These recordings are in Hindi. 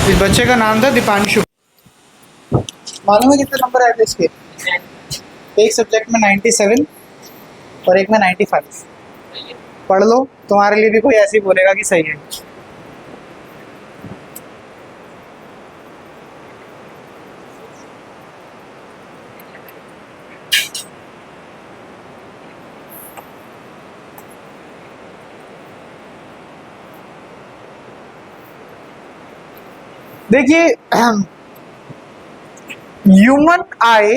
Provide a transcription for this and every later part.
इस बच्चे का नाम था दीपांशु। मालूम है कितने नंबर आए थे इसके? एक सब्जेक्ट में 97 और एक में 95। पढ़ लो, तुम्हारे लिए भी कोई ऐसे ही बोलेगा कि सही है। देखिए, human I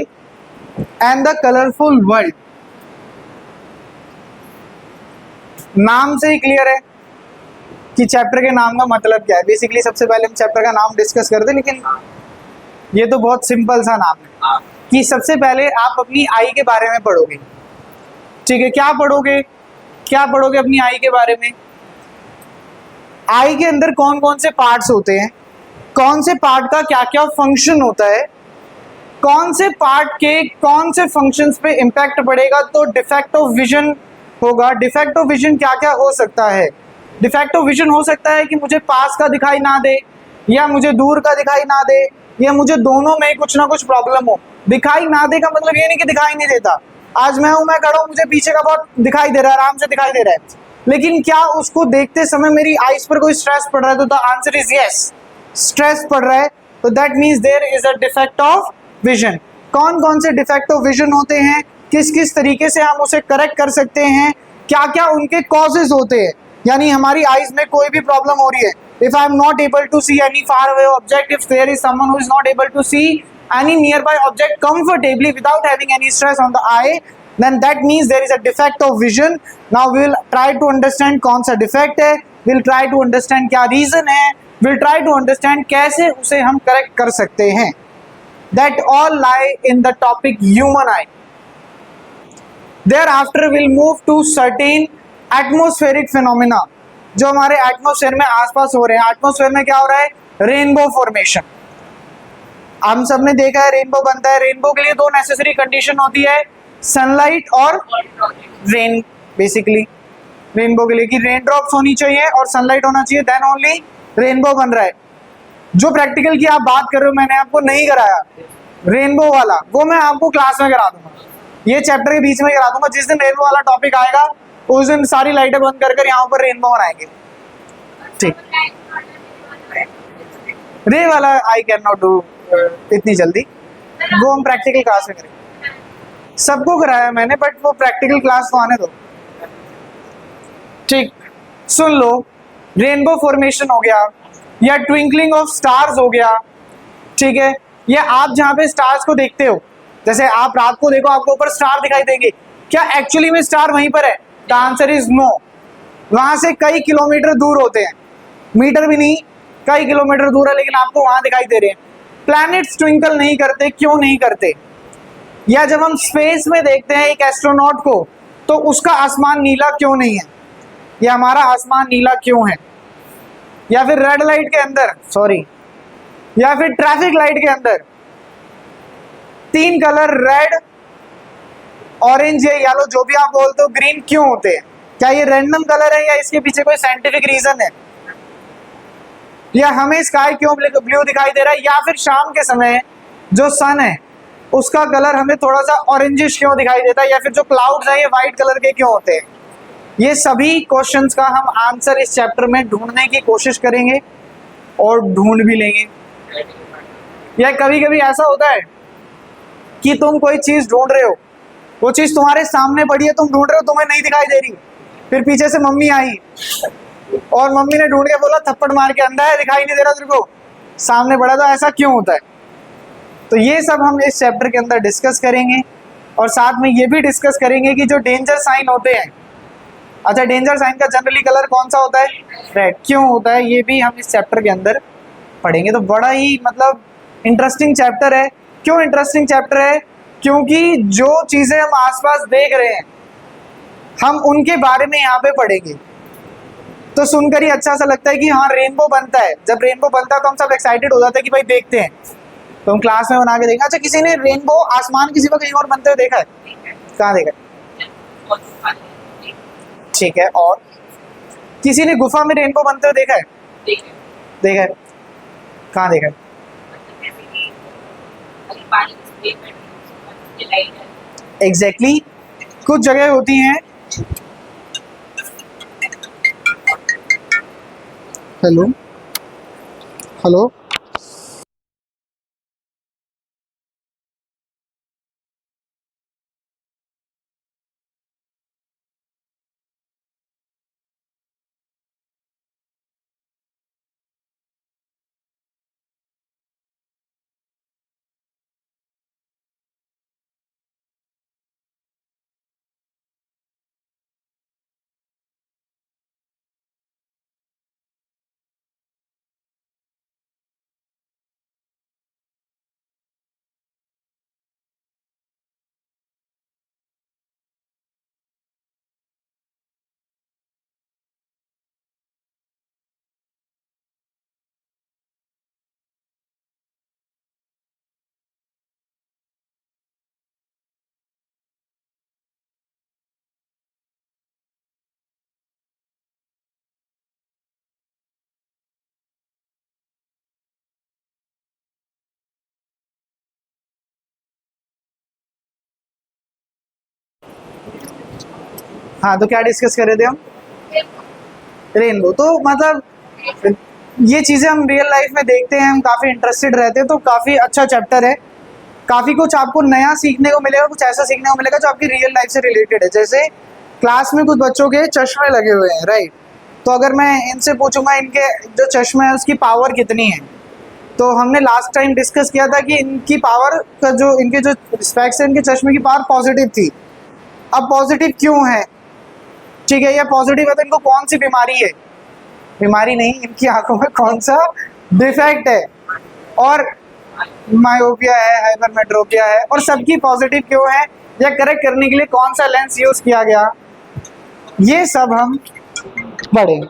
and the colourful world, नाम से ही क्लियर है कि चैप्टर के नाम का मतलब क्या है। बेसिकली सबसे पहले हम चैप्टर का नाम डिस्कस करते हैं, लेकिन ये तो बहुत सिंपल सा नाम है कि सबसे पहले आप अपनी आई के बारे में पढ़ोगे। ठीक है, क्या पढ़ोगे? क्या पढ़ोगे अपनी आई के बारे में? आई के अंदर कौन कौन से पार्ट्स होते हैं, कौन से पार्ट का क्या क्या फंक्शन होता है, कौन से पार्ट के कौन से फंक्शंस पे इम्पैक्ट पड़ेगा तो डिफेक्ट ऑफ विजन होगा। डिफेक्ट ऑफ विजन क्या क्या हो सकता है? डिफेक्ट ऑफ विजन हो सकता है कि मुझे पास का दिखाई ना दे, या मुझे दूर का दिखाई ना दे, या मुझे दोनों में कुछ ना कुछ प्रॉब्लम हो। दिखाई ना दे का मतलब ये नहीं कि दिखाई नहीं देता। आज मैं हूं, मैं खड़ा हूं, मुझे पीछे का बहुत दिखाई दे रहा है, आराम से दिखाई दे रहा है, लेकिन क्या उसको देखते समय मेरी आईज पर कोई स्ट्रेस पड़ रहा है? तो the answer is yes, stress पड़ रहा है, तो that means there is a defect of vision. कौन कौन से डिफेक्ट ऑफ विजन होते हैं, किस किस तरीके से हम उसे करेक्ट कर सकते हैं, क्या क्या उनके कॉजेज होते हैं। यानी हमारी आईज में कोई भी प्रॉब्लम हो रही है, if I am not able to see any far away object, if there is someone who is not able to see any nearby object comfortably without having any stress on the eye, then that means there is a defect of vision. Now we will try to understand कौन सा डिफेक्ट है, we'll try to understand क्या रीजन है, we'll try to understand कैसे उसे हम करेक्ट कर सकते हैं। That all lie in the topic human eye. Thereafter we'll move to certain atmospheric phenomena जो हमारे एटमोस्फेयर में आसपास हो रहे हैं। एटमोस्फेयर में क्या हो रहा है? Rainbow formation. हम सब ने देखा है रेनबो बनता है। रेनबो के लिए दो नेसेसरी कंडीशन होती है, सनलाइट और रेन। बेसिकली रेनबो के लिए कि रेन ड्रॉप्स होनी चाहिए और सनलाइट होना चाहिए, देन ओनली रेनबो बन रहा है। जो प्रैक्टिकल की आप बात कर रहे हो, मैंने आपको नहीं कराया रेनबो वाला, वो मैं आपको क्लास में करा दूंगा, ये चैप्टर के बीच में करा दूंगा। जिस दिन रेनबो वाला टॉपिक आएगा उस दिन सारी लाइटें बंद कर यहाँ पर रेनबो बनाएंगे। ठीक, रे वाला आई कैन नॉट डू इतनी जल्दी, वो हम प्रैक्टिकल क्लास में करेंगे। सबको कराया मैंने, बट वो प्रैक्टिकल क्लास तो आने दो। ठीक, सुन लो, रेनबो फॉर्मेशन हो गया, या ट्विंकलिंग ऑफ स्टार्स हो गया। ठीक है, या आप जहां पे स्टार्स को देखते हो, जैसे आप रात को देखो, आपको ऊपर स्टार दिखाई देंगे, क्या एक्चुअली में स्टार वहीं पर है? The answer is no. वहां से कई किलोमीटर दूर होते हैं, मीटर भी नहीं, कई किलोमीटर दूर है, लेकिन आपको वहां दिखाई दे रहे हैं। प्लैनेट्स ट्विंकल नहीं करते, क्यों नहीं करते? या जब हम स्पेस में देखते हैं एक एस्ट्रोनॉट को, तो उसका आसमान नीला क्यों नहीं है, या हमारा आसमान नीला क्यों है? या फिर रेड लाइट के अंदर, सॉरी, या फिर ट्रैफिक लाइट के अंदर तीन कलर रेड, ऑरेंज या येलो, जो भी आप बोलते हो, ग्रीन क्यों होते हैं? क्या ये रैंडम कलर है या इसके पीछे कोई साइंटिफिक रीजन है? या हमें स्काई क्यों ब्लू दिखाई दे रहा है? या फिर शाम के समय जो सन है उसका कलर हमें थोड़ा सा ऑरेंजिश क्यों दिखाई देता है? या फिर जो क्लाउड्स है ये व्हाइट कलर के क्यों होते हैं? ये सभी क्वेश्चंस का हम आंसर इस चैप्टर में ढूंढने की कोशिश करेंगे और ढूंढ भी लेंगे। या कभी कभी ऐसा होता है कि तुम कोई चीज ढूंढ रहे हो, वो चीज तुम्हारे सामने पड़ी है, तुम ढूंढ रहे हो, तुम्हें नहीं दिखाई दे रही, फिर पीछे से मम्मी आई और मम्मी ने ढूंढ के बोला, थप्पड़ मार के, अंधा है, दिखाई नहीं दे रहा तेरे को, सामने पड़ा था, ऐसा क्यों होता है? तो ये सब हम इस चैप्टर के अंदर डिस्कस करेंगे, और साथ में ये भी डिस्कस करेंगे कि जो डेंजर साइन होते हैं, अच्छा, डेंजर साइन का जनरली कलर कौन सा होता है? रेड। क्यों होता है ये भी हम इस चैप्टर के अंदर पढ़ेंगे। तो बड़ा ही मतलब इंटरेस्टिंग चैप्टर है। क्यों इंटरेस्टिंग चैप्टर है? क्योंकि जो चीजें हम आसपास देख रहे हैं हम उनके बारे में यहाँ पे पढ़ेंगे, तो सुनकर ही अच्छा सा लगता है कि हाँ रेनबो बनता है। जब रेनबो बनता है तो हम सब एक्साइटेड हो जाते हैं कि भाई देखते हैं, तो हम क्लास में बना के देखेंगे। अच्छा, किसी ने रेनबो आसमान की सिवा कहीं और बनते हुए देखा है? कहाँ देखा है? ठीक है, और किसी ने गुफा में रेनबो बनते हुए देखा है? देखा है। कहाँ देखा? एग्जैक्टली कुछ जगह होती हैं। हेलो हेलो हाँ, तो क्या डिस्कस कर रहे थे हम? रेनबो। तो मतलब ये चीज़ें हम रियल लाइफ में देखते हैं, हम काफ़ी इंटरेस्टेड रहते हैं, तो काफ़ी अच्छा चैप्टर है। काफ़ी कुछ आपको नया सीखने को मिलेगा, कुछ ऐसा सीखने को मिलेगा जो आपकी रियल लाइफ से रिलेटेड है। जैसे क्लास में कुछ बच्चों के चश्मे लगे हुए हैं, राइट? तो अगर मैं इनसे पूछूंगा इनके जो चश्मे है उसकी पावर कितनी है, तो हमने लास्ट टाइम डिस्कस किया था कि इनकी पावर का जो इनके जो स्पेक्स है, इनके चश्मे की पावर पॉजिटिव थी। अब पॉजिटिव क्यों है? ठीक है, ये पॉजिटिव है तो इनको कौन सी बीमारी है? बीमारी नहीं, इनकी आंखों में कौन सा डिफेक्ट है, और मायोपिया है, हाइपरमेट्रोपिया है, और सबकी पॉजिटिव क्यों है, या करेक्ट करने के लिए कौन सा लेंस यूज किया गया, ये सब हम पढ़ेंगे।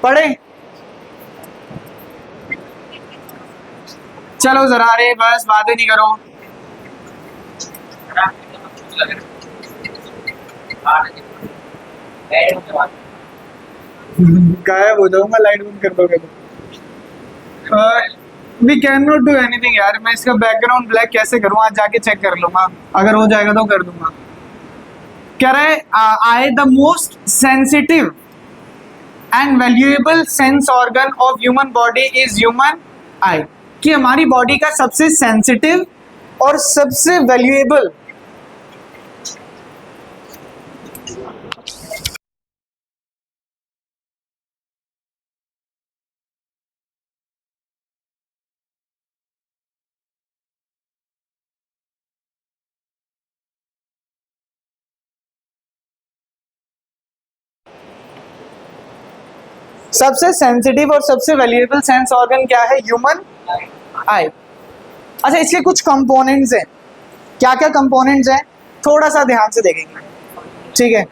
पढ़े? चलो जरा, रे बस बातें नहीं करो। गायब हो जाऊंगा, लाइट बंद कर दोगे तो। We can not do anything यार। मैं इसका बैकग्राउंड ब्लैक कैसे करूँ? आज जाके चेक कर लूंगा, अगर हो जाएगा तो कर दूंगा। कह रहे eye the most sensitive and valuable sense organ of human body is human eye. कि हमारी बॉडी का सबसे सेंसिटिव और सबसे वैल्यूएबल सबसे सेंसिटिव और सबसे वैल्यूएबल सेंस ऑर्गन क्या है? ह्यूमन आई। अच्छा, इसके कुछ कंपोनेंट्स हैं। क्या क्या कंपोनेंट्स हैं थोड़ा सा ध्यान से देखेंगे, ठीक है?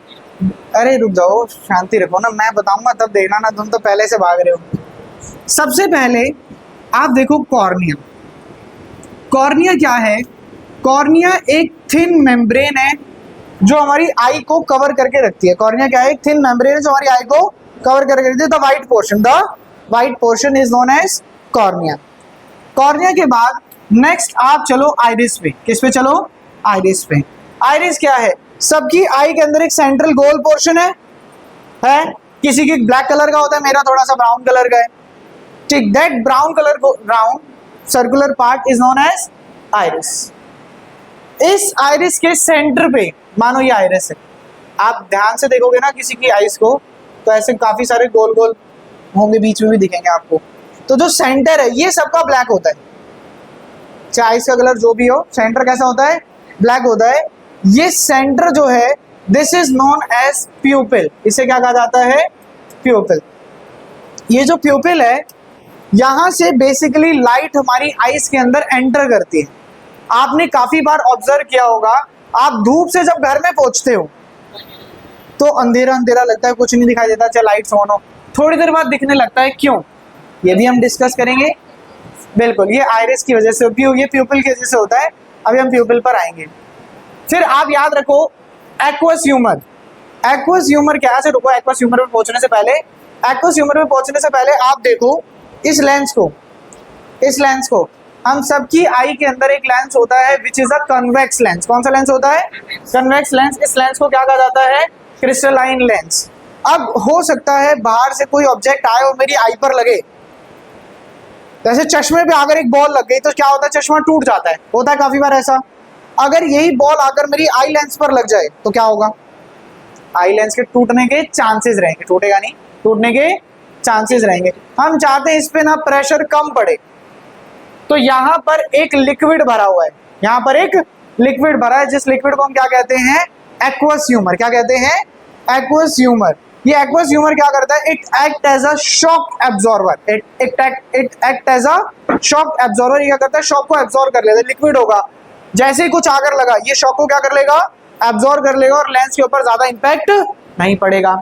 अरे रुक जाओ, शांति रखो ना, मैं बताऊंगा तब देखना ना, तुम तो पहले से भाग रहे हो। सबसे पहले आप देखो कॉर्निया। कॉर्निया क्या है? कॉर्निया एक थिन मेम्ब्रेन है जो हमारी आई को कवर करके रखती है। कॉर्निया क्या है? एक थिन मेम्ब्रेन है जो हमारी आई को कवर करके रखती है। The white portion is known as cornea. Cornea के बाद नेक्स्ट आप चलो आइरिस पे। किस पे चलो? आइरिस पे। आइरिस क्या है? सबकी आई के अंदर एक सेंट्रल गोल पोर्शन है? किसी की ब्लैक कलर का होता है, मेरा थोड़ा सा ब्राउन कलर का है, ठीक? That brown colour round circular part is known as iris. इस आइरिस के सेंटर पे, मानो ये आइरिस है, आप ध्यान से देखोगे ना किसी की आइस को, तो ऐसे काफी सारे गोल गोल होंगे, बीच में भी दिखेंगे आपको। तो जो सेंटर है ये सबका ब्लैक होता है, चाहे आइस का कलर जो भी हो, सेंटर कैसा होता है? ब्लैक होता है। ये सेंटर जो है, this is known as pupil. इसे क्या कहा जाता है? प्यूपिल। ये जो प्यूपिल है, यहां से बेसिकली लाइट हमारी आइस के अंदर एंटर करती है। आपने काफी बार ऑब्जर्व किया होगा, आप धूप से जब घर में पहुंचते हो तो अंधेरा अंधेरा लगता है, कुछ नहीं दिखाई देता, चाहे लाइट्स ऑन हो, थोड़ी देर बाद दिखने लगता है। क्यों? ये भी हम डिस्कस करेंगे। बिल्कुल, ये आइरिस की वजह से, ये प्यूपिल की वजह से होता है। अभी हम प्यूपिल पर आएंगे। फिर आप याद रखो एक्वस ह्यूमर। एक्वस ह्यूमर क्या है? रुको, एक्वस ह्यूमर पे पहुंचने से पहले, एक्वस ह्यूमर पे पहुंचने से पहले आप देखो इस लेंस को, इस लेंस को। हम सबकी आई के अंदर एक लेंस होता है which is a convex lens. कौन सा लेंस होता है? Convex lens. इस लेंस को क्या कहा जाता है? Crystalline lens. अब हो सकता है बाहर से कोई ऑब्जेक्ट आए और मेरी आई पर लगे, जैसे चश्मे पे अगर एक बॉल लग गई तो क्या होता है? चश्मा टूट जाता है, होता है काफी बार ऐसा। अगर यही बॉल आकर मेरी आई लेंस पर लग जाए तो क्या होगा? आई लेंस के टूटने के चांसेस रहेंगे, टूटेगा नहीं, टूटने के चांसेस रहेंगे। हम चाहते हैं इस पे ना प्रेशर कम पड़े, तो यहाँ पर एक लिक्विड भरा हुआ है, यहाँ पर एक लिक्विड भरा है, जिस लिक्विड को हम क्या कहते हैं? Aqueous humour. क्या कहते हैं? Aqueous humour. ये एक्वस ह्यूमर क्या करता है? It act as a shock absorber. It act as a shock absorber. ये क्या करता है? शॉक को एब्जॉर्ब कर लेता है। लिक्विड होगा, जैसे ही कुछ आकर लगा ये शॉक को क्या कर लेगा? एब्जॉर्ब कर लेगा और लेंस के ऊपर ज्यादा इंपैक्ट नहीं पड़ेगा।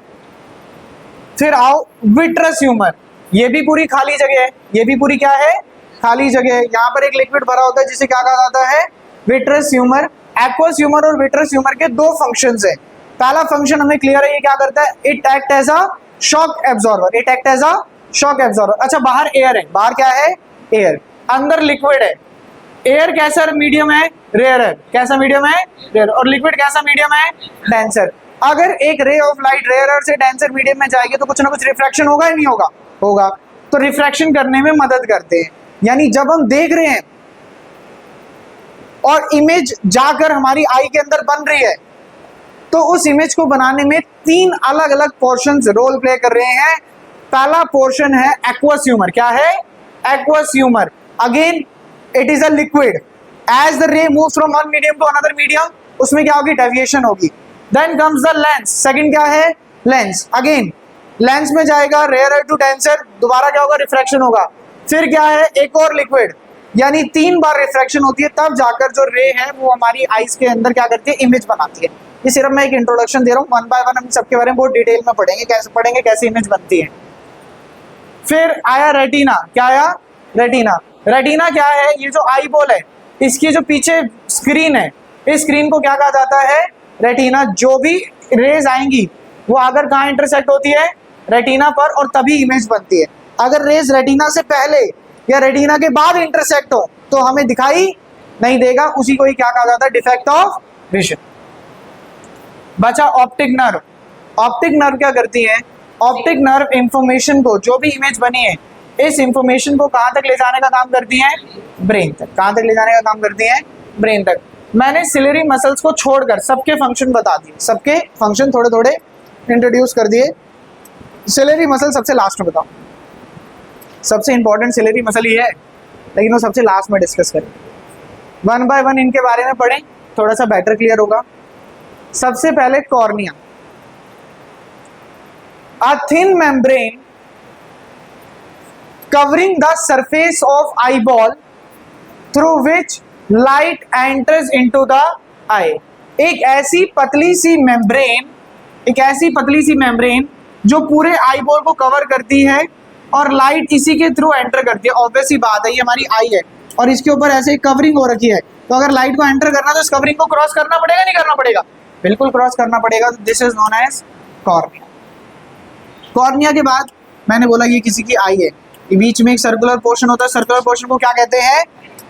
फिर आओ विट्रस ह्यूमर। ये भी पूरी खाली जगह है, ये भी पूरी क्या है? खाली जगह है। यहाँ पर एक लिक्विड भरा होता है जिसे क्या कहा जाता है? Vitreous humour. एक्वस ह्यूमर और विट्रस ह्यूमर के दो फंक्शंस है। पहला फंक्शन हमें क्लियर है, ये क्या करता है? It act as a shock absorber. It act as a shock absorber. अच्छा, बाहर एयर है, बाहर क्या है? एयर। अंदर लिक्विड है। एयर कैसा मीडियम है? रेयर। कैसा मीडियम है? रेयर। और लिक्विड कैसा मीडियम है? डेंसर। अगर एक रे ऑफ लाइट रेयर से डेंसर मीडियम में जाएगी तो कुछ ना कुछ रिफ्रैक्शन होगा या नहीं होगा? होगा। तो रिफ्रैक्शन करने में मदद करते हैं। यानी जब हम देख रहे हैं और इमेज जाकर हमारी आई के अंदर बन रही है, तो उस इमेज को बनाने में तीन अलग अलग पोर्शंस रोल प्ले कर रहे हैं। पहला पोर्शन है एक्वस ह्यूमर। क्या है? Aqueous humour. Again it is a liquid. As the ray moves from one medium to another medium, उसमें क्या होगी? डेविएशन होगी। Then comes the lens. Second क्या है? लेंस। अगेन लेंस में जाएगा रेयर टू डेंसर, दोबारा क्या होगा? रिफ्रैक्शन होगा। फिर क्या है? एक और लिक्विड। यानी तीन बार रिफ्रैक्शन होती है, तब जाकर जो रे है वो हमारी आईज के अंदर क्या करती है? इमेज बनाती है। ये सिर्फ मैं एक इंट्रोडक्शन दे रहा हूँ, वन बाय वन हम सबके बारे में बहुत डिटेल में पढ़ेंगे कैसे इमेज बनती है। फिर आया रेटिना। क्या आया? रेटिना। रेटिना क्या है? ये जो आई बॉल है, इसकी जो पीछे स्क्रीन है, इस स्क्रीन को क्या कहा जाता है? रेटिना। जो भी रेज आएंगी वो अगर कहाँ इंटरसेक्ट होती है? रेटिना पर, और तभी इमेज बनती है। अगर रेज रेटिना से पहले या रेटिना के बाद इंटरसेक्ट हो तो हमें दिखाई नहीं देगा, उसी को ही क्या कहा जाता है? Defect of vision. बचा ऑप्टिक नर्व। ऑप्टिक नर्व क्या करती है? ऑप्टिक नर्व इंफॉर्मेशन को, जो भी इमेज बनी है, इस इंफॉर्मेशन को कहां तक ले जाने का काम करती है? ब्रेन तक। कहां तक ले जाने का काम करती है? ब्रेन तक। मैंने सिलेरी मसल्स को छोड़कर सबके फंक्शन बता दिए, सबके फंक्शन थोड़े थोड़े इंट्रोड्यूस कर दिए। सिलेरी मसल सबसे लास्ट में बताओ। सबसे इंपॉर्टेंट सिलेरी मसल ही है, लेकिन वो सबसे लास्ट में डिस्कस करें। वन बाय वन इनके बारे में पढ़ें, थोड़ा सा बेटर क्लियर होगा। सबसे पहले cornea. A thin membrane covering the surface of eyeball through which light enters into the eye। एक ऐसी पतली सी मेम्ब्रेन जो पूरे आईबॉल को कवर करती है और लाइट इसी के थ्रू एंटर करती है। ऑब्वियस ही बात है, ये हमारी आई है और इसके ऊपर ऐसे कवरिंग हो रखी है, तो अगर लाइट को एंटर करना तो इस कवरिंग को क्रॉस करना पड़ेगा, नहीं करना पड़ेगा? बिल्कुल क्रॉस करना पड़ेगा। This is known as cornea. Cornea के बाद मैंने बोला ये किसी की आई है, बीच में एक सर्कुलर पोर्शन होता है, सर्कुलर पोर्शन को क्या कहते हैं?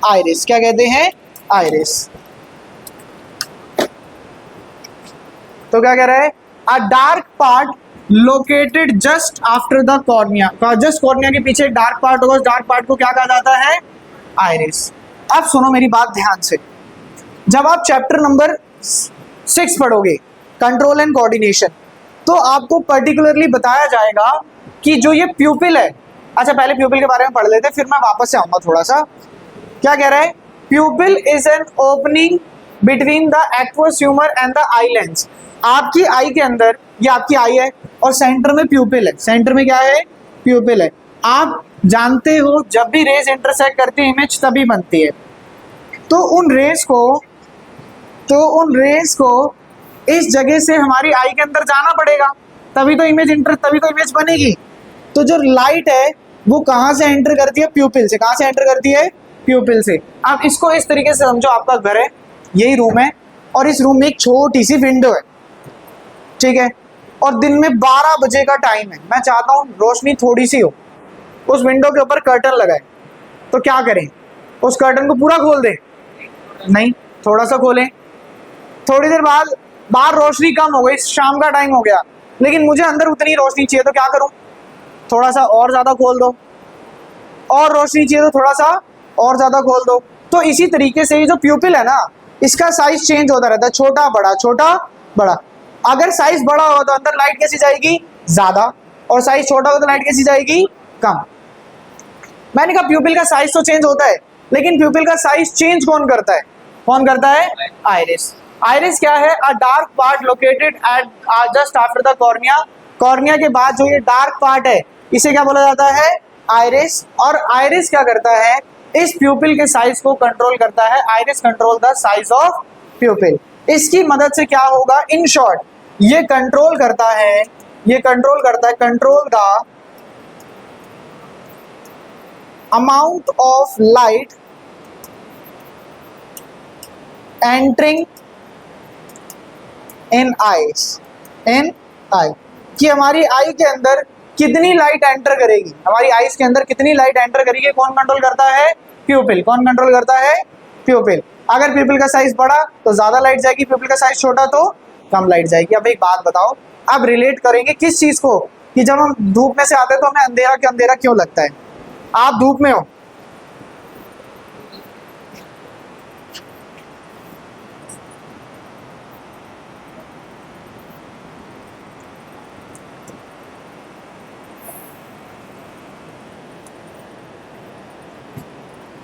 आइरिस। क्या कहते हैं? आइरिस। तो क्या कह रहा है? अ dark part located just after the cornea. Just cornea के पीछे एक डार्क पार्ट होगा, उस डार्क पार्ट को क्या कहा जाता है? आइरिस। अब सुनो मेरी बात ध्यान से, जब आप चैप्टर नंबर 6 पढ़ोगे, कंट्रोल एंड कोऑर्डिनेशन, तो आपको पर्टिकुलरली बताया जाएगा कि जो ये प्यूपिल है, अच्छा पहले प्यूपिल के बारे में पढ़ लेते हैं, फिर मैं वापस से आऊंगा थोड़ा सा। क्या कह रहा है? प्यूपिल is an opening between the aqueous humour and the eye lens. आपकी आई के अंदर, ये आपकी आई है और सेंटर में प्यूपिल है। सेंटर में क्या है? प्यूपिल है। आप जानते हो जब भी रेज इंटरसेक्ट करती है इमेज तभी बनती है, तो उन रेज को इस जगह से हमारी आई के अंदर जाना पड़ेगा, तभी तो इमेज बनेगी। तो जो लाइट है वो कहाँ से एंटर करती है? प्यूपिल से। कहाँ से एंटर करती है? प्यूपिल से। अब इसको इस तरीके से समझो, आपका घर है, यही रूम है, और इस रूम में एक छोटी सी विंडो है, ठीक है, और दिन में 12 बजे का टाइम है, मैं चाहता हूँ रोशनी थोड़ी सी हो, उस विंडो के ऊपर कर्टन लगाए, तो क्या करें? उस कर्टन को पूरा खोल दें? नहीं, थोड़ा सा खोलें। थोड़ी देर बाद बाहर रोशनी कम हो गई, शाम का टाइम हो गया, लेकिन मुझे अंदर उतनी रोशनी चाहिए, तो क्या करूं? थोड़ा सा और ज्यादा खोल दो, और रोशनी चाहिए तो थोड़ा सा और ज्यादा खोल दो। तो इसी तरीके से ये जो प्यूपिल है ना, इसका साइज चेंज होता रहता है, छोटा बड़ा छोटा बड़ा। अगर साइज बड़ा होगा तो अंदर लाइट कैसी जाएगी? ज्यादा, और साइज छोटा होगा तो लाइट कैसी जाएगी? कम। मैंने कहा प्यूपिल का साइज तो चेंज होता है, लेकिन प्यूपिल का साइज चेंज कौन करता है? कौन करता है? आइरिस। आइरिस क्या है? अ dark part located at just after the cornea. Cornea के बाद जो ये डार्क पार्ट है, इसे क्या बोला जाता है? आइरिस। और आइरिस क्या करता है? इस प्यूपिल के साइज को कंट्रोल करता है। Iris control the size of प्यूपिल। इसकी मदद से क्या होगा? इन शॉर्ट, ये कंट्रोल करता है, ये कंट्रोल करता है, control the amount of light entering in eyes, in eye, कि हमारी आई के अंदर कितनी लाइट एंटर करेगी, हमारी आईज के अंदर कितनी लाइट एंटर करेगी, कौन कंट्रोल करता है? प्यूपिल। कौन कंट्रोल करता है? प्यूपिल। अगर प्यूपिल का साइज बड़ा तो ज्यादा लाइट जाएगी, प्यूपिल का साइज छोटा तो कम लाइट जाएगी। अब एक बात बताओ, अब रिलेट करेंगे किस चीज को, कि जब हम धूप में से आते हैं तो हमें अंधेरा के अंधेरा क्यों लगता है? आप धूप में हो,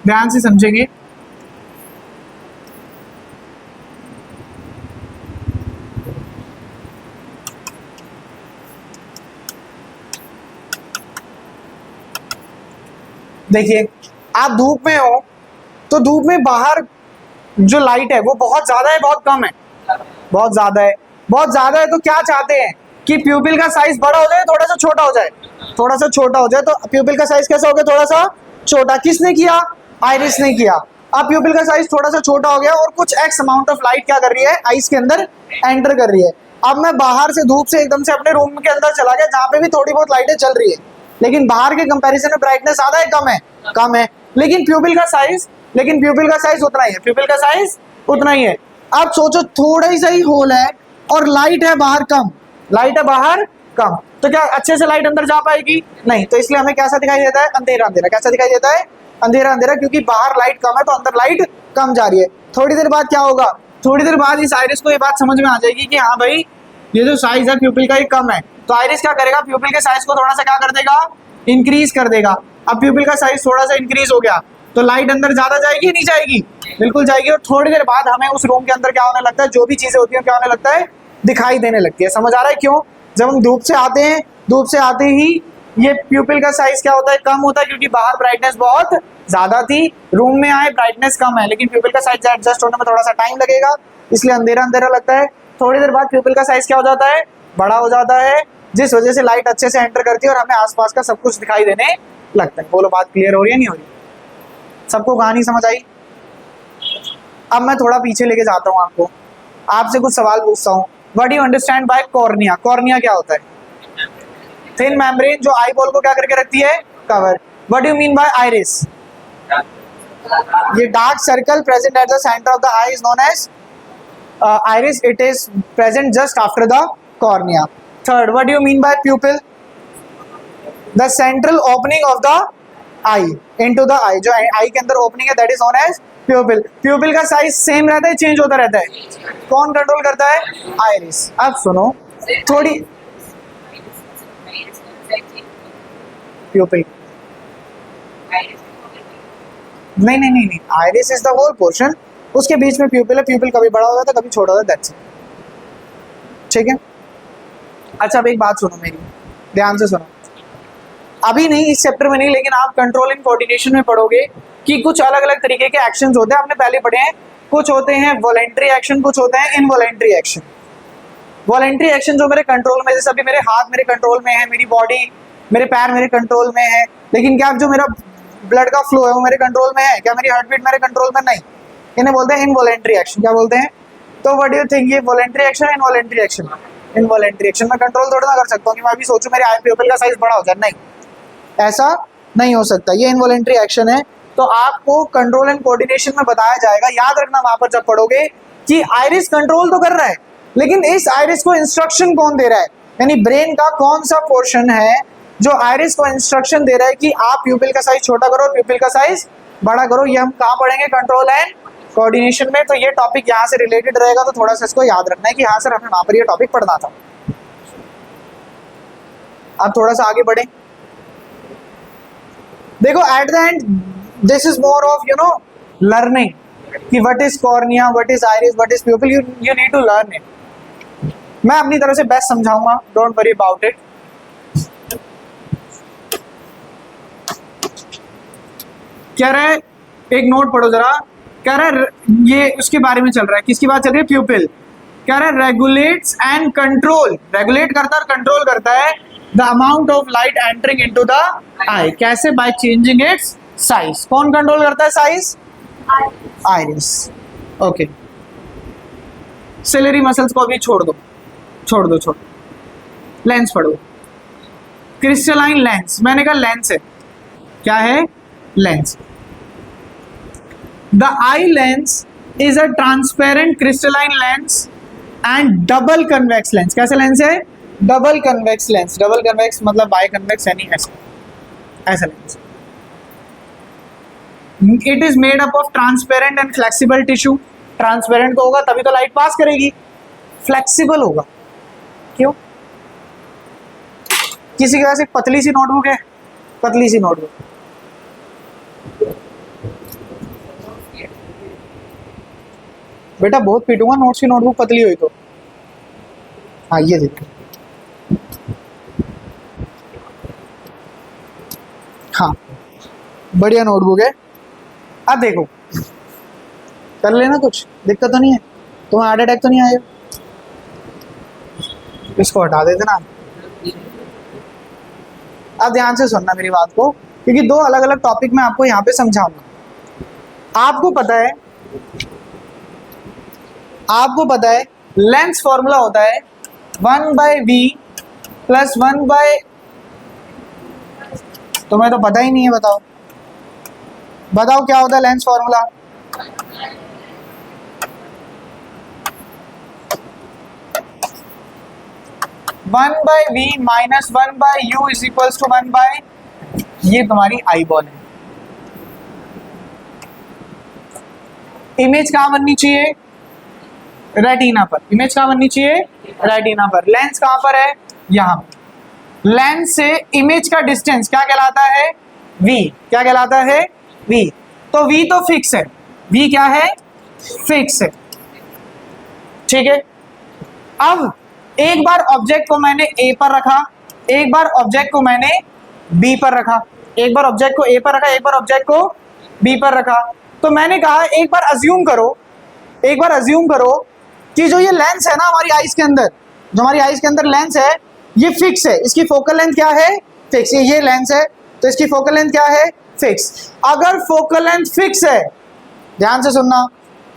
ध्यान से समझेंगे। देखिए, आप धूप में हो तो धूप में बाहर जो लाइट है वो बहुत ज्यादा है, बहुत कम है? बहुत ज्यादा है। बहुत ज्यादा है तो क्या चाहते हैं? कि प्यूपिल का साइज बड़ा हो जाए, थोड़ा सा छोटा हो जाए? थोड़ा सा छोटा हो जाए। तो प्यूपिल का साइज कैसा हो गया? थोड़ा सा छोटा। किसने किया? आइरिस ने किया। अब प्यूपिल का साइज थोड़ा सा छोटा हो गया, और कुछ एक्स अमाउंट ऑफ लाइट क्या कर रही है? आइस के अंदर एंटर कर रही है। अब मैं बाहर से धूप से एकदम से अपने रूम के अंदर चला गया, जहां पे भी थोड़ी बहुत लाइटें चल रही है, लेकिन बाहर के कंपैरिजन में ब्राइटनेस ज्यादा है, कम है? कम है। लेकिन प्यूपिल का साइज उतना ही है, प्यूपिल का साइज उतना ही है। अब सोचो, थोड़ा ही सही होल है और लाइट है बाहर कम, लाइट है बाहर कम, तो क्या अच्छे से लाइट अंदर जा पाएगी? नहीं। तो इसलिए हमें कैसा दिखाई देता है? अंधेरा अंधेरा। कैसा दिखाई देता है? अंधेरा अंधेरा, क्योंकि बाहर लाइट कम है तो अंदर लाइट कम जा रही है। थोड़ी देर बाद क्या होगा? थोड़ी देर बाद इस आइरिस को ये बात समझ में आ जाएगी कि हाँ भाई, ये जो साइज है प्यूपिल का ये कम है, तो आइरिस क्या करेगा? प्यूपिल के साइज को थोड़ा सा क्या कर देगा? इंक्रीज कर देगा। अब प्यूपिल का साइज थोड़ा सा इंक्रीज हो गया तो लाइट अंदर ज्यादा जाएगी, नहीं जाएगी? बिल्कुल जाएगी। और थोड़ी देर बाद हमें उस रूम के अंदर क्या होने लगता है? जो भी चीजें होती है क्या होने लगता है? दिखाई देने लगती है। समझ आ रहा है क्यों? जब हम धूप से आते हैं, धूप से आते ही ये प्यूपिल का साइज क्या होता है? कम होता है, क्योंकि बाहर ब्राइटनेस बहुत ज्यादा थी, रूम में आए ब्राइटनेस कम है, लेकिन प्यूपिल का साइज एडजस्ट होने में थोड़ा सा टाइम लगेगा, इसलिए अंधेरा अंधेरा लगता है। थोड़ी देर बाद प्यूपिल का साइज क्या हो जाता है? बड़ा हो जाता है, जिस वजह से लाइट अच्छे से एंटर करती है और हमें आसपास का सब कुछ दिखाई देने लगता है। बोलो, बात क्लियर हो रही है नहीं हो रही? सबको कहानी समझ आई? अब मैं थोड़ा पीछे लेके जाता हूँ आपको, आपसे कुछ सवाल पूछता हूँ। What do you understand by cornea? Cornea क्या होता है? थिन मेम्ब्रेन जो आई बॉल को क्या करके रखती है? Cover. What do you mean by iris? ये dark circle present at the centre of the eye is known as iris. It is present just after the cornea. Third, what do you mean by pupil? The central opening of the eye into the eye, जो आई के अंदर ओपनिंग है, that is known as pupil. Pupil का साइज सेम रहता है, चेंज होता रहता है? कौन कंट्रोल करता है? आइरिस। अब सुनो थोड़ी, प्यूपिल नहीं, iris is the whole portion, उसके बीच में प्यूपिल है। प्यूपिल कभी बड़ा हो जाता है, कभी छोटा हो जाता है, दैट्स इट। ठीक है? अच्छा, अब एक बात सुनो मेरी, ध्यान से सुनो। अभी नहीं, इस चैप्टर में नहीं, लेकिन आप कंट्रोल एंड कोऑर्डिनेशन में पढ़ोगे कि कुछ अलग अलग तरीके के एक्शंस होते हैं। आपने पहले पढ़े हैं, कुछ होते हैं वॉलेंट्री एक्शन, कुछ होते हैं इनवॉलेंट्री एक्शन। वॉलेंट्री एक्शन जो मेरे कंट्रोल में, जैसे अभी मेरे हाथ मेरे कंट्रोल में है, मेरी बॉडी, मेरे पैर मेरे कंट्रोल में है, लेकिन क्या जो मेरा ब्लड का फ्लो है वो मेरे कंट्रोल में है? क्या मेरी हार्ट बीट मेरे कंट्रोल में? नहीं। इन्हें बोलते हैं इनवॉलेंट्री एक्शन। क्या बोलते हैं? तो व्हाट डू यू थिंक, ये वॉलेंट्री एक्शन है इनवॉलेंट्री एक्शन? इनवॉलेंट्री एक्शन में कंट्रोल थोड़ा ना कर सकता हूँ कि मैं अभी सोचूं मेरे आई प्यूपिल का साइज बड़ा हो जाए, नहीं, ऐसा नहीं हो सकता, ये इनवॉलेंट्री एक्शन है। तो आपको कंट्रोल एंड कोऑर्डिनेशन में बताया जाएगा, याद रखना वहां पर जब पढ़ोगे कि आइरिस कंट्रोल तो कर रहा है, लेकिन इस आइरिस को इंस्ट्रक्शन कौन दे रहा है, यानी ब्रेन का कौन सा पोर्शन है जो आइरिस को इंस्ट्रक्शन दे रहा है कि आप प्यूपिल का साइज छोटा करो, प्यूपिल का साइज बड़ा करो। ये हम कहाँ पढ़ेंगे? कंट्रोल एंड कोऑर्डिनेशन में। तो ये टॉपिक यहाँ से रिलेटेड रहेगा, तो थोड़ा सा इसको याद रखना है कि हाँ सर हमें वहां पर ये टॉपिक पढ़ना था। अब थोड़ा सा आगे बढ़े, देखो at the end this is more of learning कि what is cornea, what is iris, what is pupil, you need to learn it. मैं अपनी तरफ से बेस्ट समझाऊंगा, डोंट वरी अबाउट इट। कह रहा है, एक नोट पढ़ो जरा, कह रहा है ये उसके बारे में चल रहा है, किसकी बात चल रही है? प्यूपिल। कह रहा है रेगुलेट्स एंड कंट्रोल, रेगुलेट करता है और कंट्रोल करता है the amount of light entering into the eye. कैसे? By changing its size. कौन कंट्रोल करता है size? Iris. Okay, ciliary muscles को अभी छोड़ दो। लेंस पढ़ो, क्रिस्टलाइन लेंस। मैंने कहा लेंस है, क्या है? Lens. The eye lens is a transparent crystalline lens and double convex lens. कैसे लेंस है? Double convex lens. Double convex मतलब बाय कन्वेक्स, यानी ऐसा lens. It is made up of transparent and flexible tissue. Transparent तो होगा तभी तो लाइट पास करेगी, फ्लेक्सिबल होगा। क्यों? किसी के पास एक पतली सी नोटबुक है, पतली सी नोटबुक, बेटा बहुत पीटूंगा नोट्स की नोटबुक पतली हुई तो। हाँ ये देखो, हाँ बढ़िया नोटबुक है। अब देखो, कर लेना, कुछ दिक्कत तो नहीं है? तुम्हें हार्ट अटैक तो नहीं आया? इसको हटा देते ना। अब ध्यान से सुनना मेरी बात को, क्योंकि दो अलग अलग टॉपिक मैं आपको यहाँ पे समझाऊंगा। आपको पता है लेंस फॉर्मूला होता है 1/v प्लस 1/, तुम्हें तो पता ही नहीं है, बताओ क्या होता है lens formula? One by v minus 1/u is equals to 1/, ये तुम्हारी आई बॉल है। इमेज कहां बननी चाहिए? रेटिना पर। इमेज कहां बननी चाहिए? रेटिना पर। लेंस कहां पर है? यहां। लेंस से इमेज का डिस्टेंस क्या कहलाता है? v। क्या कहलाता है? v। तो v तो फिक्स है, v क्या है? फिक्स है, ठीक है। अब एक बार ऑब्जेक्ट को मैंने a पर रखा, एक बार ऑब्जेक्ट को मैंने b पर रखा, एक बार ऑब्जेक्ट को a पर रखा, एक बार ऑब्जेक्ट को b पर रखा। तो मैंने कहा एक बार अज्यूम करो कि जो ये लेंस है ना हमारी आईज के अंदर, जो हमारी आईज के अंदर लेंस है, ये फिक्स है। इसकी फोकल लेंथ क्या है? फिक्स। ये लेंस है तो इसकी फोकल लेंथ क्या है? फिक्स। अगर फोकल लेंथ फिक्स है, ध्यान से सुनना,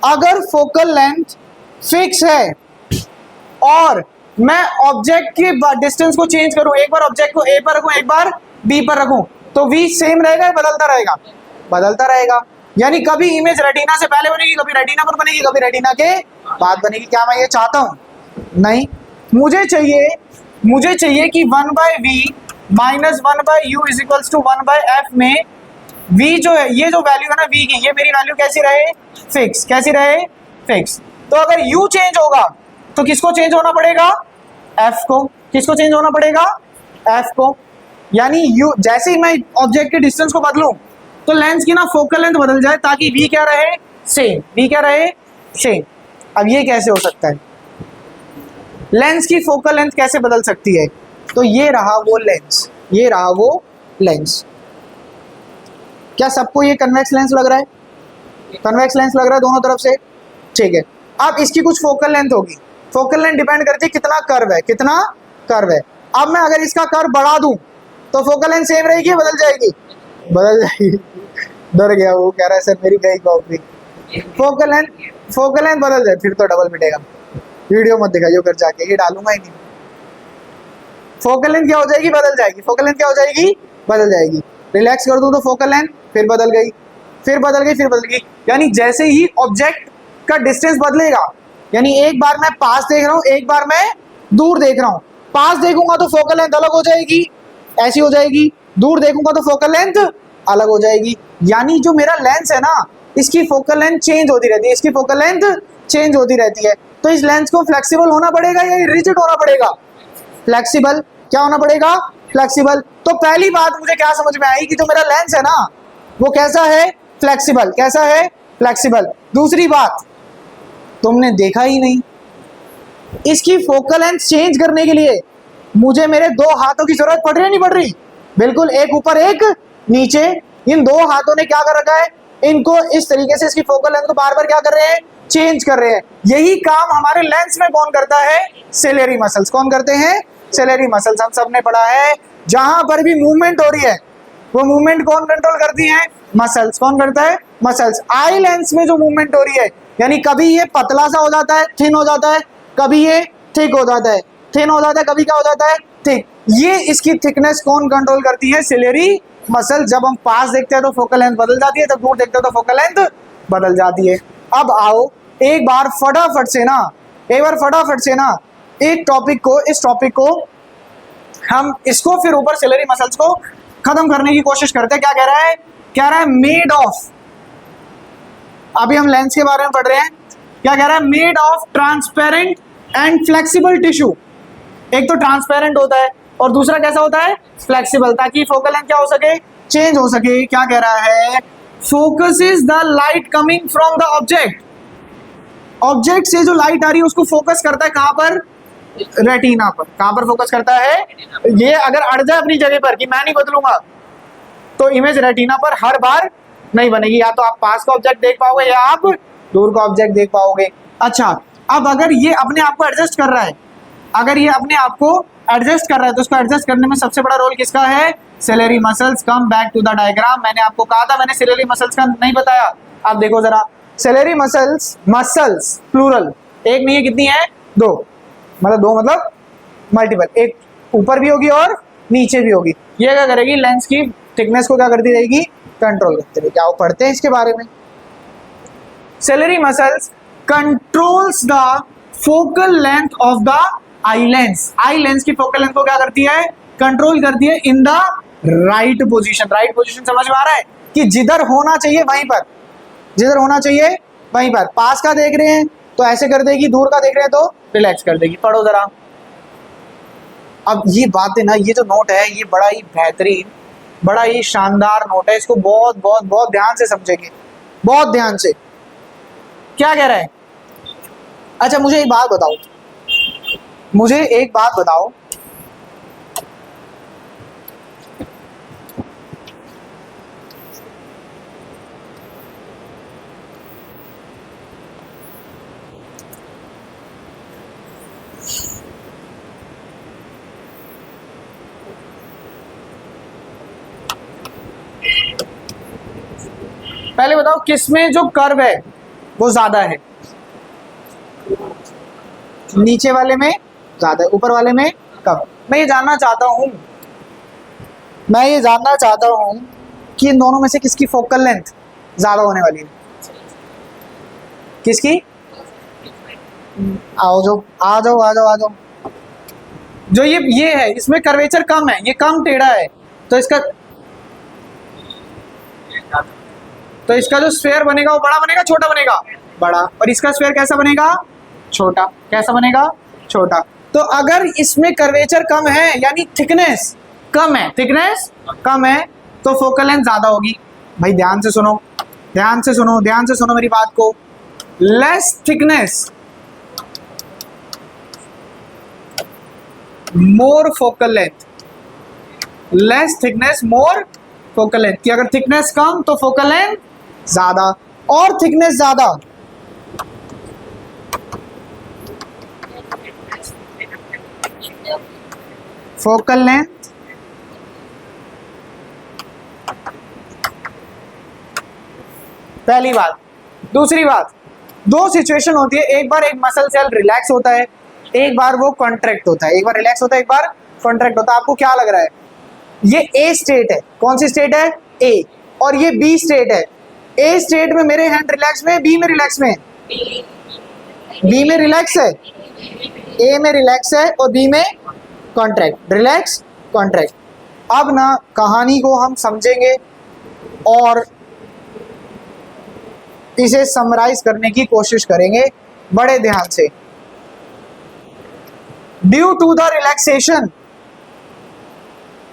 अगर फोकल लेंथ फिक्स है और मैं ऑब्जेक्ट के डिस्टेंस को चेंज करूं, एक बार ऑब्जेक्ट को a पर रखूं, एक बार b पर रखूं, तो v सेम रहेगा या बदलता रहेगा? बदलता रहेगा। यानी कभी इमेज रेटिना से पहले बनेगी, कभी रेटिना पर बनेगी, कभी रेटिना के बाद बनेगी। क्या मैं ये चाहता हूं? नहीं। मुझे चाहिए कि 1/v minus 1/u is equals to 1/f में v जो है, ये जो वैल्यू है ना v की, ये मेरी वैल्यू कैसी रहे? फिक्स। कैसी रहे? फिक्स। तो अगर u चेंज होगा तो किसको चेंज होना पड़ेगा? f को। किसको चेंज होना पड़ेगा? f को। यानी u, जैसे ही मैं ऑब्जेक्ट के डिस्टेंस को बदलूं तो लेंस की ना फोकल लेंथ बदल जाए ताकि v क्या रहे? सेम। v क्या रहे? सेम। अब ये कैसे हो सकता है? लेंस की फोकल लेंथ कैसे बदल सकती है? तो ये रहा वो लेंस, ये रहा वो लेंस। क्या सबको ये कन्वेक्स लेंस लग रहा है? कन्वेक्स लेंस लग रहा है दोनों तरफ से, ठीक है। अब इसकी कुछ फोकल लेंथ होगी, फोकल लेंथ डिपेंड करती है कितना कर्व है, कितना कर्व है। अब मैं अगर इसका कर्व बढ़ा दूं तो फोकल लेंथ सेम रहेगी, बदल जाएगी? बदल जाएगी। डर गया वो, कह रहा है सर मेरी गई कॉपी। फोकल लेंथ बदल जाए फिर तो डबल मिटेगा। वीडियो मत दिखाइए कर जाके, ये डालूंगा ही नहीं। फोकल लेंथ क्या हो जाएगी? बदल जाएगी। फोकल लेंथ क्या हो जाएगी? बदल जाएगी। रिलैक्स कर दूं तो फोकल लेंथ फिर बदल गई, फिर बदल गई, फिर बदल गई। यानी जैसे ही ऑब्जेक्ट का डिस्टेंस बदलेगा, यानी एक बार मैं पास देख रहा हूं, एक बार मैं दूर देख रहा हूं। पास देखूंगा तो फोकल लेंथ अलग हो जाएगी, ऐसी हो जाएगी। दूर देखूंगा तो फोकल लेंथ अलग हो जाएगी। यानी जो मेरा लेंस है ना, इसकी फोकल लेंथ चेंज होती रहती है, इसकी फोकल लेंथ चेंज होती रहती है। तो इस लेंस को फ्लेक्सिबल होना पड़ेगा या रिजिड होना पड़ेगा? फ्लेक्सिबल। क्या होना पड़ेगा? फ्लेक्सिबल। तो पहली बात मुझे क्या समझ में आई कि जो मेरा लेंस है ना, वो कैसा है? फ्लेक्सिबल। कैसा है? फ्लेक्सिबल। दूसरी बात, तुमने देखा ही नहीं, इसकी फोकल लेंथ चेंज करने के लिए मुझे मेरे दो हाथों की जरूरत पड़ रही है नहीं पड़ रही? बिल्कुल, एक ऊपर एक नीचे। इन दो हाथों ने क्या कर रखा है? इनको इस तरीके से इसकी फोकल लेंथ को बार बार क्या कर रहे हैं? चेंज कर रहे हैं। यही काम हमारे लेंस में कौन करता है? Ciliary muscles. कौन करते हैं? Ciliary muscles. हम सबने पढ़ा है, जहां पर भी मूवमेंट हो रही है वो मूवमेंट कौन कंट्रोल करती है? मसल्स। कौन करता है? मसल्स। आई लेंस में जो मूवमेंट हो रही है, यानी कभी ये पतला सा हो जाता है, थिन हो जाता है, कभी ये थिक हो जाता है, थिन हो जाता है, कभी क्या हो जाता है? थिक। ये इसकी थिकनेस कौन कंट्रोल करती है? Ciliary muscle. जब हम पास देखते हैं तो फोकल लेंथ बदल जाती है, जब दूर देखते हैं तो फोकल लेंथ बदल जाती है। अब आओ एक बार फटाफट से ना एक टॉपिक को, इस टॉपिक को हम इसको फिर ऊपर सिलेरी मसल्स को खत्म करने की कोशिश करते हैं। क्या कह रहा है? कह रहा है मेड ऑफ, अभी हम लेंस के बारे में पढ़ रहे हैं, क्या कह रहा है? Made of transparent and flexible tissue. एक तो ट्रांसपेरेंट होता है और दूसरा कैसा होता है? फ्लेक्सिबल, ताकि फोकल लेंथ क्या हो सके? चेंज हो सके। क्या कह रहा है? Focuses the light coming from the object. Object से जो लाइट आ रही है उसको फोकस करता है कहां पर? रेटिना पर। कहां पर फोकस करता है? ये अगर अड़ जाए अपनी जगह पर कि मैं नहीं बदलूंगा, तो इमेज रेटिना पर हर बार नहीं बनेगी। या तो आप पास का ऑब्जेक्ट देख पाओगे या आप दूर का ऑब्जेक्ट देख पाओगे। अच्छा, अब अगर ये अपने आप को एडजस्ट कर रहा है, अगर ये अपने आप को एडजस्ट कर रहा है, तो उसको एडजस्ट करने में सबसे बड़ा रोल किसका है? Ciliary muscles. Come back to the diagram. मैंने आपको कहा था, मैंने सिलेरी मसल्स का नहीं बताया। अब देखो जरा, सिलेरी मसल्स, मसल्स प्लूरल, एक नहीं है, कितनी है? दो। मतलब दो मतलब मल्टीपल, एक ऊपर भी होगी और नीचे भी होगी। ये क्या करेगी? लेंस की थिकनेस को क्या करती रहेगी? कंट्रोल करती रहेगी। क्या वो पढ़ते हैं इसके बारे में? Ciliary muscles controls the focal length of the eye lens. Eye lens की फोकल लेंथ को क्या करती है? कंट्रोल करती है in the right position. Right position समझ में आ रहा है कि जिधर होना चाहिए वहीं पर, जिधर होना चाहिए वहीं पर। पास का देख रहे हैं तो ऐसे कर देगी, दूर का देख रहे हैं तो रिलैक्स कर देगी। पढ़ो जरा। अब ये बातें ना, ये जो नोट है ये बड़ा ही बेहतरीन, बड़ा ही शानदार नोट है। इसको बहुत बहुत बहुत ध्यान से समझेंगे, बहुत ध्यान से। क्या कह रहा है? अच्छा मुझे एक बात बताओ, मुझे एक बात बताओ, पहले बताओ किसमें जो कर्व है वो ज्यादा है? नीचे वाले में ज्यादा है, ऊपर वाले में कम। मैं ये जानना चाहता हूं कि इन दोनों में से किसकी फोकल लेंथ ज्यादा होने वाली है? किसकी? आओ जो, आ जाओ। जो ये है, इसमें कर्वेचर कम है, ये कम टेढ़ा है, तो इसका जो स्फीयर बनेगा वो बड़ा बनेगा, छोटा बनेगा? बड़ा। और इसका स्फीयर कैसा बनेगा? छोटा। कैसा बनेगा? छोटा। तो अगर इसमें कर्वेचर कम है यानी थिकनेस कम है, थिकनेस कम है, तो फोकल लेंथ ज्यादा होगी। भाई ध्यान से सुनो, ध्यान से सुनो मेरी बात को। लेस थिकनेस मोर फोकल लेंथ, लेस थिकनेस मोर फोकल लेंथ। कि अगर थिकनेस कम तो फोकल लेंथ ज्यादा, और थिकनेस ज्यादा फोकल लेंथ पहली बात। दूसरी बात, दो सिचुएशन होती है, एक बार एक मसल सेल रिलैक्स होता है, एक बार वो कॉन्ट्रैक्ट होता है, एक बार रिलैक्स होता है, एक बार कॉन्ट्रैक्ट होता है। आपको क्या लग रहा है? ये ए स्टेट है, कौन सी स्टेट है? ए। और ये बी स्टेट है। ए स्टेट में मेरे हैंड रिलैक्स में, बी में रिलैक्स में? बी में रिलैक्स है, ए में रिलैक्स है और बी में कॉन्ट्रैक्ट, रिलैक्स कॉन्ट्रैक्ट। अब ना कहानी को हम समझेंगे और इसे समराइज करने की कोशिश करेंगे बड़े ध्यान से। Due to the relaxation,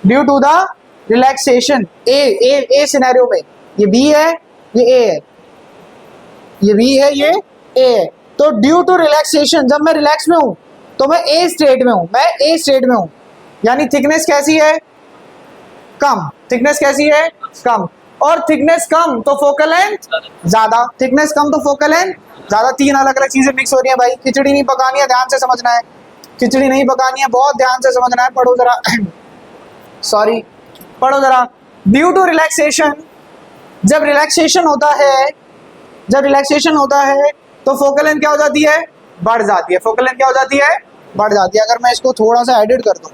due to the relaxation, a scenario में ये बी है, ये ए है, ये बी है, ये ए है। तो ड्यू टू रिलैक्सेशन, जब मैं रिलैक्स में हूं तो मैं ए स्टेट में हूं, मैं ए स्टेट में हूं, यानी थिकनेस कैसी है? कम। थिकनेस कैसी है? कम। और थिकनेस कम तो फोकल लेंथ ज्यादा, थिकनेस कम तो फोकल लेंथ ज्यादा। तीन अलग अलग चीजें मिक्स हो रही है भाई, खिचड़ी नहीं पकानी है, ध्यान से समझना है, खिचड़ी नहीं पकानी है, बहुत ध्यान से समझना है। पढ़ो जरा सॉरी, पढ़ो जरा। ड्यू टू रिलैक्सेशन, जब रिलैक्सेशन होता है, जब रिलैक्सेशन होता है तो फोकल लेंथ क्या हो जाती है? बढ़ जाती है। फोकल लेंथ क्या हो जाती है? बढ़ जाती है। अगर मैं इसको थोड़ा सा एडिट कर दूं,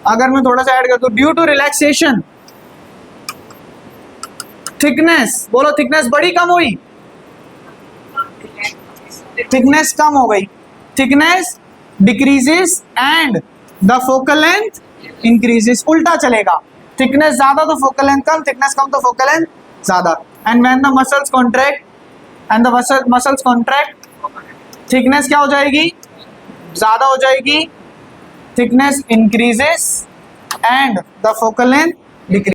अगर मैं थोड़ा सा ऐड कर दूं, ड्यू टू रिलैक्सेशन थिकनेस, बोलो थिकनेस बढ़ी कम हुई? थिकनेस कम हो गई, thickness decreases and the focal length increases. उल्टा चलेगा, थिकनेस ज्यादा तो फोकल लेंथ कम, थिकनेस कम तो फोकल लेंथ ज्यादा। And when the muscles contract and the muscles contract, thickness क्या हो जाएगी? ज्यादा हो जाएगी, thickness increases and the focal length decrease.